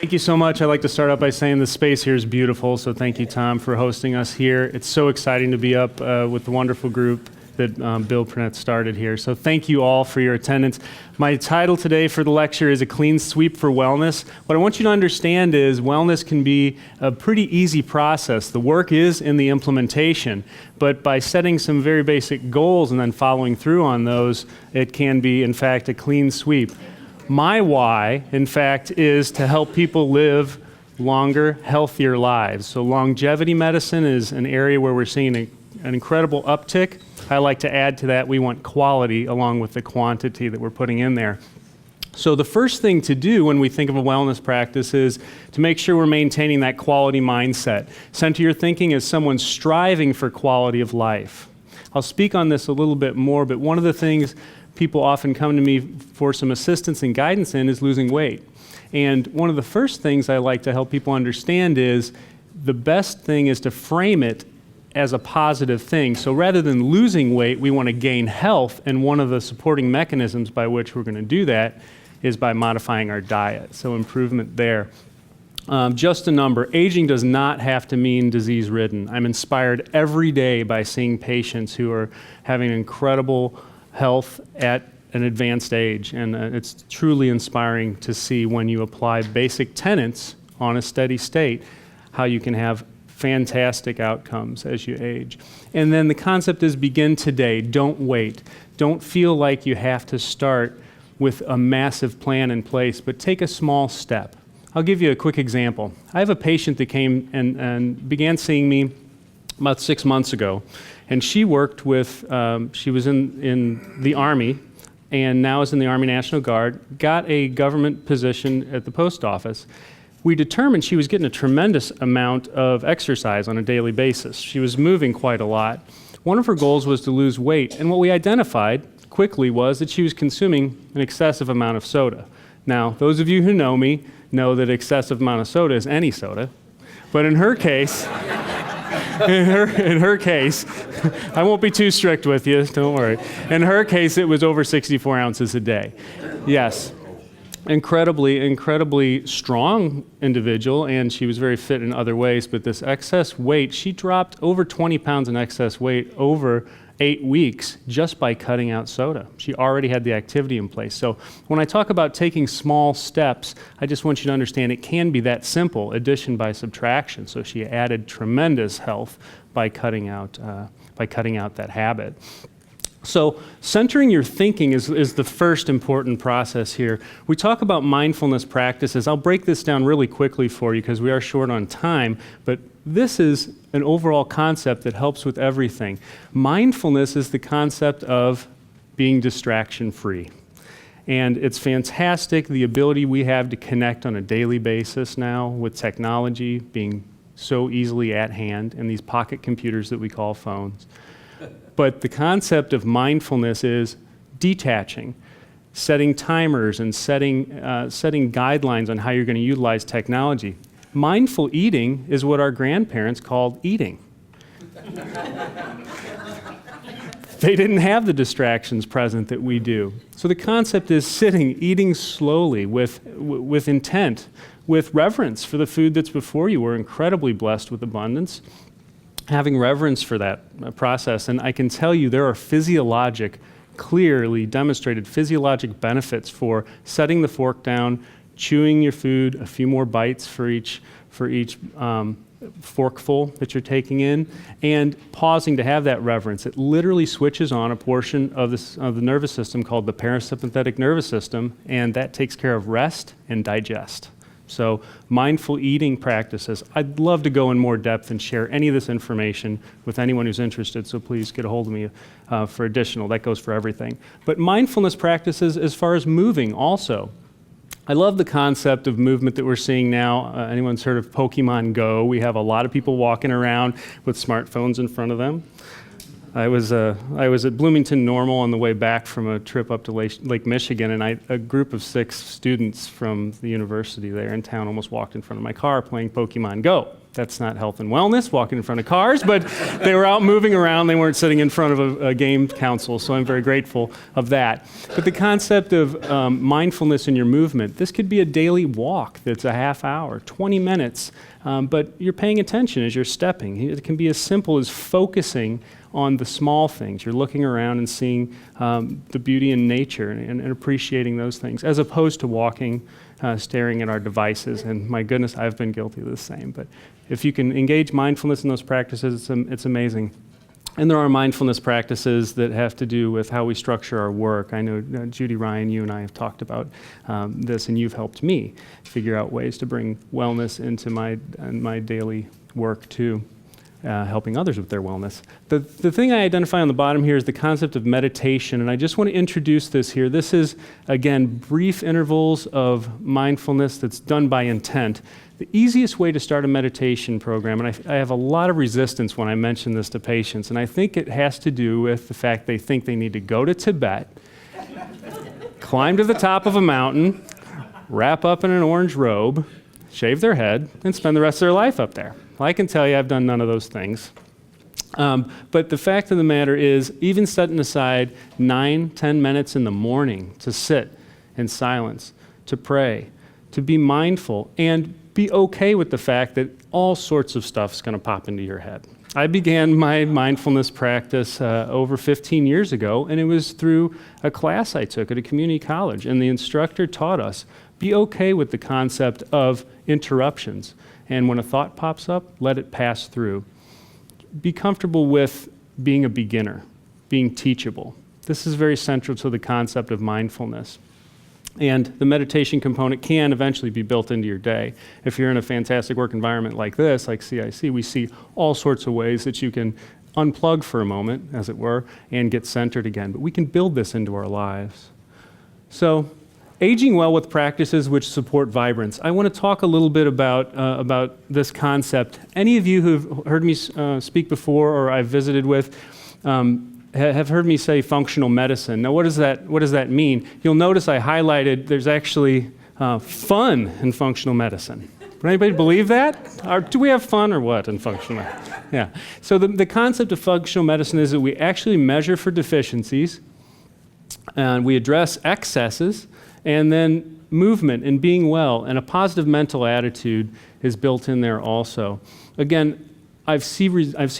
Thank you so much. I'd like to start out by saying the space here is beautiful, so thank you, Tom, for hosting us here. It's so exciting to be up with the wonderful group that Bill Purnett started here. So thank you all for your attendance. My title today for the lecture is A Clean Sweep for Wellness. What I want you to understand is wellness can be a pretty easy process. The work is in the implementation, but by setting some very basic goals and then following through on those, it can be, in fact, a clean sweep. My why, in fact, is to help people live longer, healthier lives. So longevity medicine is an area where we're seeing an incredible uptick. I like to add to that, we want quality along with the quantity that we're putting in there. So the first thing to do when we think of a wellness practice is to make sure we're maintaining that quality mindset. Center your thinking as someone striving for quality of life. I'll speak on this a little bit more, but one of the things people often come to me for some assistance and guidance in is losing weight. And one of the first things I like to help people understand is the best thing is to frame it as a positive thing. So rather than losing weight, we want to gain health, and one of the supporting mechanisms by which we're going to do that is by modifying our diet. So improvement there. Just a number, aging does not have to mean disease-ridden. I'm inspired every day by seeing patients who are having incredible health at an advanced age, and it's truly inspiring to see when you apply basic tenets on a steady state, how you can have fantastic outcomes as you age. And then the concept is begin today, don't wait. Don't feel like you have to start with a massive plan in place, but take a small step. I'll give you a quick example. I have a patient that came and began seeing me about 6 months ago, and she worked with, she was in the Army, and now is in the Army National Guard, got a government position at the post office. We determined she was getting a tremendous amount of exercise on a daily basis. She was moving quite a lot. One of her goals was to lose weight, and what we identified quickly was that she was consuming an excessive amount of soda. Now, those of you who know me know that excessive amount of soda is any soda, but in her case, in her case, I won't be too strict with you, don't worry. In her case, it was over 64 ounces a day. Yes. Incredibly strong individual, and she was very fit in other ways, but this excess weight, she dropped over 20 pounds in excess weight over 8 weeks just by cutting out soda. She already had the activity in place. So when I talk about taking small steps, I just want you to understand it can be that simple, addition by subtraction. So she added tremendous health by cutting out that habit. So centering your thinking is the first important process here. We talk about mindfulness practices. I'll break this down really quickly for you because we are short on time, but this is an overall concept that helps with everything. Mindfulness is the concept of being distraction-free. And it's fantastic, the ability we have to connect on a daily basis now with technology being so easily at hand and these pocket computers that we call phones. But the concept of mindfulness is detaching, setting timers and setting guidelines on how you're going to utilize technology. Mindful eating is what our grandparents called eating. They didn't have the distractions present that we do. So the concept is sitting, eating slowly with intent, with reverence for the food that's before you. We're incredibly blessed with abundance. Having reverence for that process, and I can tell you there are clearly demonstrated physiologic benefits for setting the fork down, chewing your food, a few more bites for each forkful that you're taking in, and pausing to have that reverence. It literally switches on a portion of the nervous system called the parasympathetic nervous system, and that takes care of rest and digest. So mindful eating practices. I'd love to go in more depth and share any of this information with anyone who's interested, so please get a hold of me for additional. That goes for everything. But mindfulness practices as far as moving also. I love the concept of movement that we're seeing now. Anyone's heard of Pokemon Go? We have a lot of people walking around with smartphones in front of them. I was at Bloomington Normal on the way back from a trip up to Lake Michigan, and a group of 6 students from the university there in town almost walked in front of my car playing Pokemon Go. That's not health and wellness, walking in front of cars, but they were out moving around. They weren't sitting in front of a game console, so I'm very grateful of that. But the concept of mindfulness in your movement, this could be a daily walk that's a half hour, 20 minutes, but you're paying attention as you're stepping. It can be as simple as focusing on the small things. You're looking around and seeing the beauty in nature and appreciating those things, as opposed to walking, staring at our devices. And my goodness, I've been guilty of the same. But if you can engage mindfulness in those practices, it's amazing. And there are mindfulness practices that have to do with how we structure our work. I know, Judy, Ryan, you and I have talked about this, and you've helped me figure out ways to bring wellness into my daily work too. Helping others with their wellness. The thing I identify on the bottom here is the concept of meditation, and I just want to introduce this here. This is, again, brief intervals of mindfulness that's done by intent. The easiest way to start a meditation program, and I have a lot of resistance when I mention this to patients, and I think it has to do with the fact they think they need to go to Tibet, climb to the top of a mountain, wrap up in an orange robe, shave their head, and spend the rest of their life up there. Well, I can tell you I've done none of those things. But the fact of the matter is, even setting aside 9-10 minutes in the morning to sit in silence, to pray, to be mindful, and be okay with the fact that all sorts of stuff is going to pop into your head. I began my mindfulness practice over 15 years ago, and it was through a class I took at a community college, and the instructor taught us, be okay with the concept of interruptions. And when a thought pops up, let it pass through. Be comfortable with being a beginner, being teachable. This is very central to the concept of mindfulness. And the meditation component can eventually be built into your day. If you're in a fantastic work environment like this, like CIC, we see all sorts of ways that you can unplug for a moment, as it were, and get centered again. But we can build this into our lives. So, aging well with practices which support vibrance. I want to talk a little bit about this concept. Any of you who've heard me speak before or I've visited with have heard me say functional medicine. Now, what does that mean? You'll notice I highlighted there's actually fun in functional medicine. Would anybody believe that? Or do we have fun or what in functional medicine? Yeah. So the concept of functional medicine is that we actually measure for deficiencies, and we address excesses, and then movement and being well, and a positive mental attitude is built in there also. Again, I've seen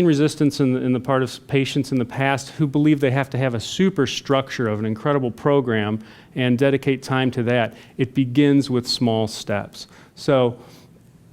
resistance in the part of patients in the past who believe they have to have a super structure of an incredible program and dedicate time to that. It begins with small steps. So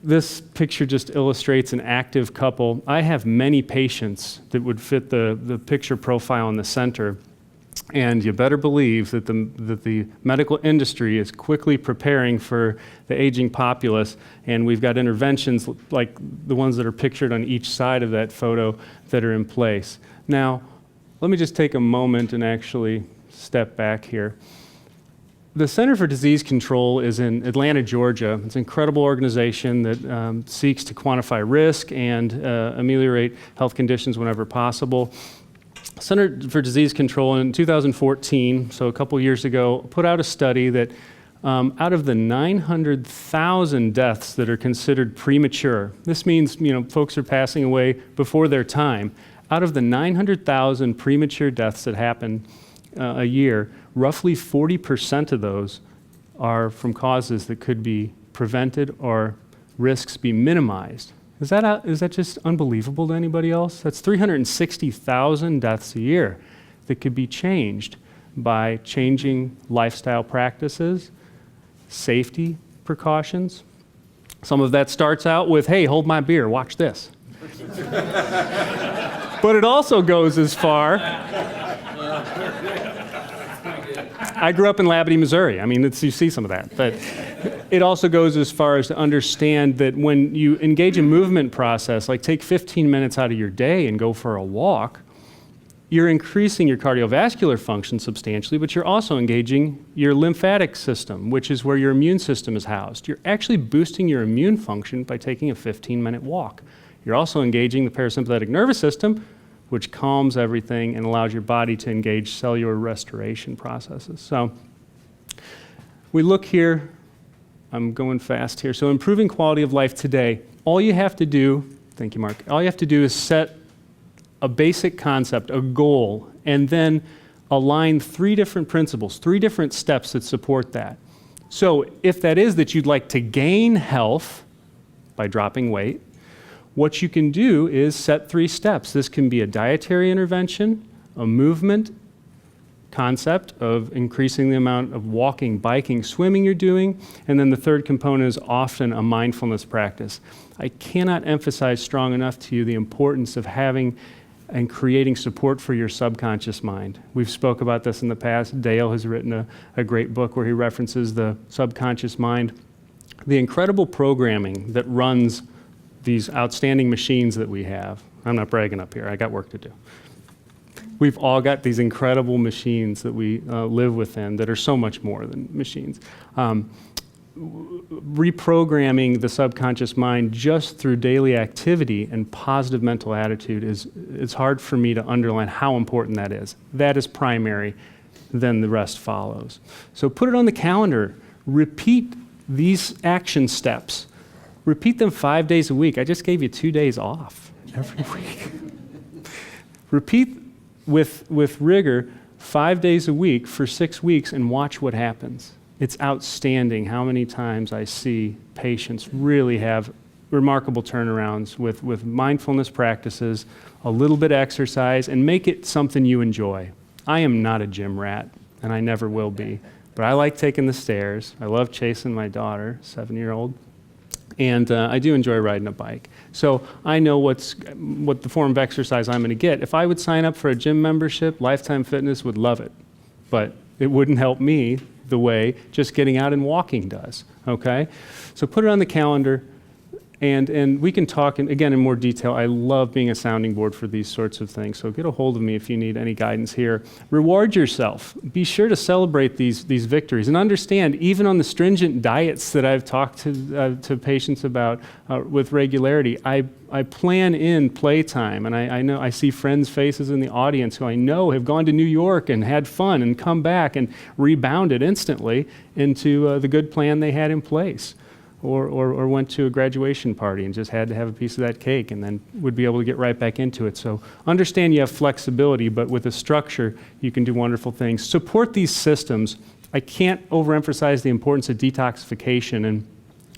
this picture just illustrates an active couple. I have many patients that would fit the picture profile in the center. And you better believe that the medical industry is quickly preparing for the aging populace, and we've got interventions like the ones that are pictured on each side of that photo that are in place. Now, let me just take a moment and actually step back here. The Center for Disease Control is in Atlanta, Georgia. It's an incredible organization that seeks to quantify risk and ameliorate health conditions whenever possible. Center for Disease Control in 2014, so a couple years ago, put out a study that out of the 900,000 deaths that are considered premature, this means folks are passing away before their time, out of the 900,000 premature deaths that happen a year, roughly 40% of those are from causes that could be prevented or risks be minimized. Is that just unbelievable to anybody else? That's 360,000 deaths a year that could be changed by changing lifestyle practices, safety precautions. Some of that starts out with, hey, hold my beer, watch this. But it also goes as far. I grew up in Labadie, Missouri. I mean, you see some of that. But it also goes as far as to understand that when you engage a movement process, like take 15 minutes out of your day and go for a walk, you're increasing your cardiovascular function substantially, but you're also engaging your lymphatic system, which is where your immune system is housed. You're actually boosting your immune function by taking a 15-minute walk. You're also engaging the parasympathetic nervous system, which calms everything and allows your body to engage cellular restoration processes. So we look here, I'm going fast here. So improving quality of life today. all you have to do, thank you, Mark, all you have to do is set a basic concept, a goal, and then align 3 different principles, 3 different steps that support that. So if that is that you'd like to gain health by dropping weight, what you can do is set 3 steps. This can be a dietary intervention, a movement concept of increasing the amount of walking, biking, swimming you're doing, and then the third component is often a mindfulness practice. I cannot emphasize strong enough to you the importance of having and creating support for your subconscious mind. We've spoke about this in the past. Dale has written a great book where he references the subconscious mind. The incredible programming that runs these outstanding machines that we have. I'm not bragging up here, I got work to do. We've all got these incredible machines that we live within that are so much more than machines. Reprogramming the subconscious mind just through daily activity and positive mental attitude it's hard for me to underline how important that is. That is primary, then the rest follows. So put it on the calendar. Repeat these action steps. Repeat them 5 days a week. I just gave you 2 days off every week. Repeat with rigor 5 days a week for 6 weeks and watch what happens. It's outstanding how many times I see patients really have remarkable turnarounds with mindfulness practices, a little bit of exercise, and make it something you enjoy. I am not a gym rat, and I never will be, but I like taking the stairs. I love chasing my daughter, 7-year-old, and I do enjoy riding a bike. So I know what the form of exercise I'm going to get. If I would sign up for a gym membership, Lifetime Fitness would love it, but it wouldn't help me the way just getting out and walking does, okay? So put it on the calendar, and we can talk, again, in more detail. I love being a sounding board for these sorts of things, so get a hold of me if you need any guidance here. Reward yourself. Be sure to celebrate these victories, and understand, even on the stringent diets that I've talked to patients about with regularity, I plan in playtime, and I know I see friends' faces in the audience who I know have gone to New York and had fun and come back and rebounded instantly into the good plan they had in place, or went to a graduation party and just had to have a piece of that cake and then would be able to get right back into it. So understand you have flexibility, but with a structure, you can do wonderful things. Support these systems. I can't overemphasize the importance of detoxification, and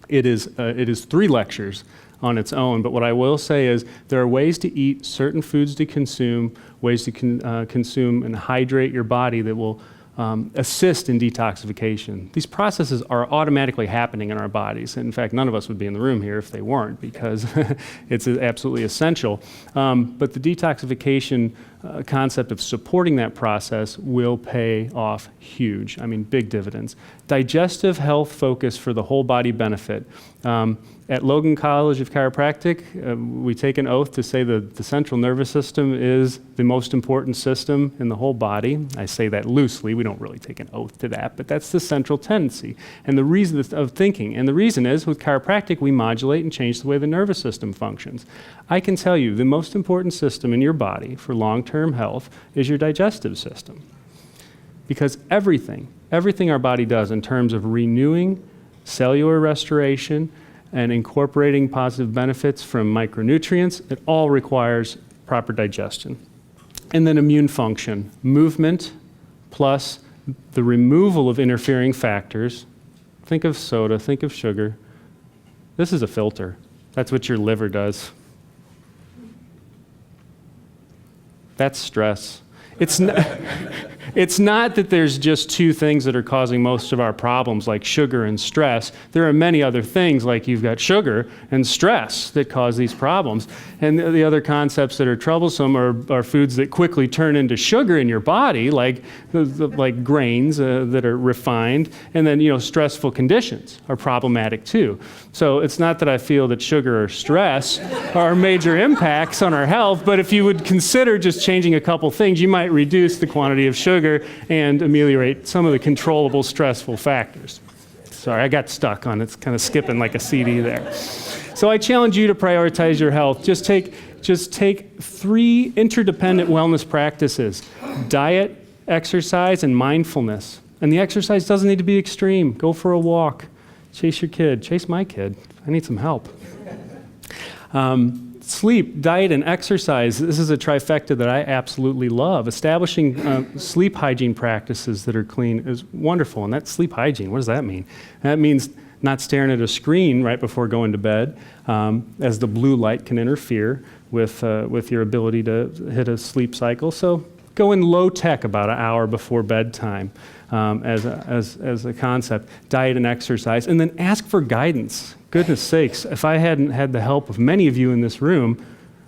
it is 3 lectures on its own, but what I will say is there are ways to eat, certain foods to consume, ways to consume and hydrate your body that will assist in detoxification. These processes are automatically happening in our bodies. In fact, none of us would be in the room here if they weren't, because it's absolutely essential. But the detoxification concept of supporting that process will pay off huge. I mean, big dividends. Digestive health focus for the whole body benefit. At Logan College of Chiropractic, we take an oath to say that the central nervous system is the most important system in the whole body. I say that loosely. We don't really take an oath to that, but that's the central tendency and the reason of thinking. And the reason is, with chiropractic, we modulate and change the way the nervous system functions. I can tell you the most important system in your body for long-term health is your digestive system. Because everything our body does in terms of renewing, cellular restoration, and incorporating positive benefits from micronutrients, it all requires proper digestion. And then immune function, movement plus the removal of interfering factors. Think of soda, think of sugar. This is a filter. That's what your liver does. That's stress. It's not that there's just 2 things that are causing most of our problems, like sugar and stress. There are many other things, like you've got sugar and stress, that cause these problems. And the other concepts that are troublesome are foods that quickly turn into sugar in your body, like grains that are refined. And then, stressful conditions are problematic too. So it's not that I feel that sugar or stress are major impacts on our health, but if you would consider just changing a couple things, you might reduce the quantity of sugar and ameliorate some of the controllable stressful factors. Sorry, I got stuck on it's kind of skipping like a CD there. So I challenge you to prioritize your health. Just take 3 interdependent wellness practices: diet, exercise, and mindfulness. And the exercise doesn't need to be extreme. Go for a walk. Chase your kid. Chase my kid. I need some help. Sleep, diet, and exercise. This is a trifecta that I absolutely love. Establishing sleep hygiene practices that are clean is wonderful. And that's sleep hygiene. What does that mean? That means not staring at a screen right before going to bed, as the blue light can interfere with your ability to hit a sleep cycle. So go in low tech about an hour before bedtime as a concept. Diet and exercise. And then ask for guidance. Goodness sakes, if I hadn't had the help of many of you in this room,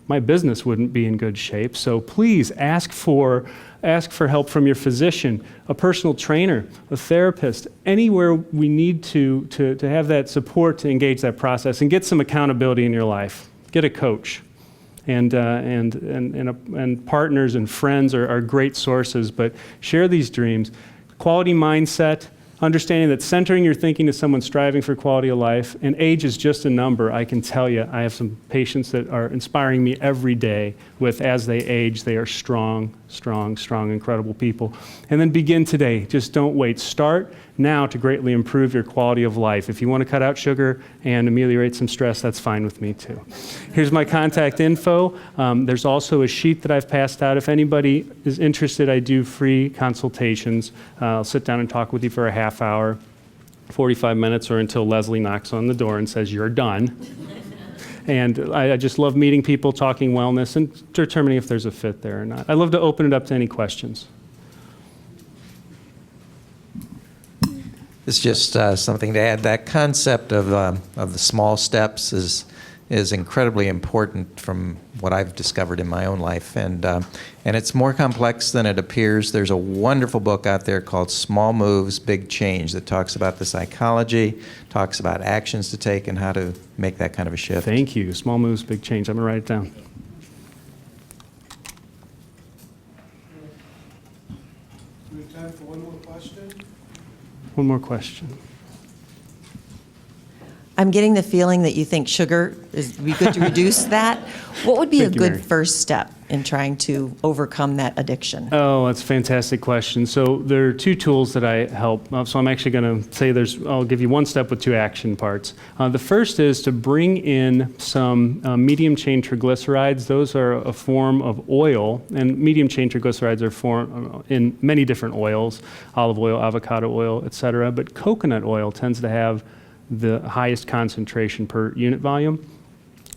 my business wouldn't be in good shape. So please ask for help from your physician, a personal trainer, a therapist, anywhere we need to have that support to engage that process and get some accountability in your life. Get a coach. And partners and friends are great sources, but share these dreams. Quality mindset, understanding that centering your thinking is someone striving for quality of life, and age is just a number. I can tell you, I have some patients that are inspiring me every day with, as they age, they are strong, incredible people. And then begin today. Just don't wait. Start now to greatly improve your quality of life. If you want to cut out sugar and ameliorate some stress, that's fine with me too. Here's my contact info. There's also a sheet that I've passed out. If anybody is interested, I do free consultations. I'll sit down and talk with you for a half hour, 45 minutes, or until Leslie knocks on the door and says, "You're done." And I just love meeting people, talking wellness, and determining if there's a fit there or not. I'd love to open it up to any questions. It's just something to add. That concept of the small steps is incredibly important from what I've discovered in my own life, and it's more complex than it appears. There's a wonderful book out there called Small Moves, Big Change that talks about the psychology, talks about actions to take, and how to make that kind of a shift. Thank you. Small Moves, Big Change. I'm going to write it down. We have time for one more question. One more question. I'm getting the feeling that you think sugar would be good to reduce that. What would be Thank a you, good Mary. first step in trying to overcome that addiction? Oh, that's a fantastic question. So there are two tools that I help. So I'm actually going to say I'll give you one step with two action parts. The first is to bring in some medium chain triglycerides. Those are a form of oil, and medium chain triglycerides are formed in many different oils, olive oil, avocado oil, etc. But coconut oil tends to have the highest concentration per unit volume.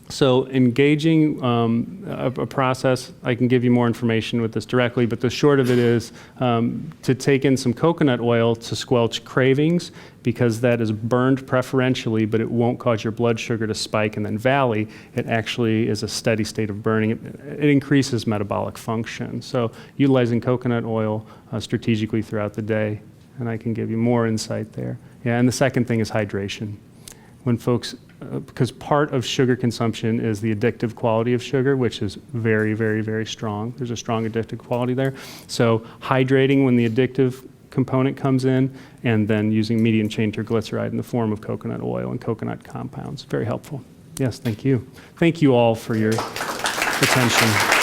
So engaging a process, I can give you more information with this directly, but the short of it is to take in some coconut oil to squelch cravings, because that is burned preferentially, but it won't cause your blood sugar to spike and then valley. It actually is a steady state of burning. It increases metabolic function. So utilizing coconut oil strategically throughout the day, and I can give you more insight there. Yeah, and the second thing is hydration. When folks, because part of sugar consumption is the addictive quality of sugar, which is very, very, very strong. There's a strong addictive quality there. So hydrating when the addictive component comes in, and then using medium chain triglyceride in the form of coconut oil and coconut compounds. Very helpful. Yes, thank you. Thank you all for your attention.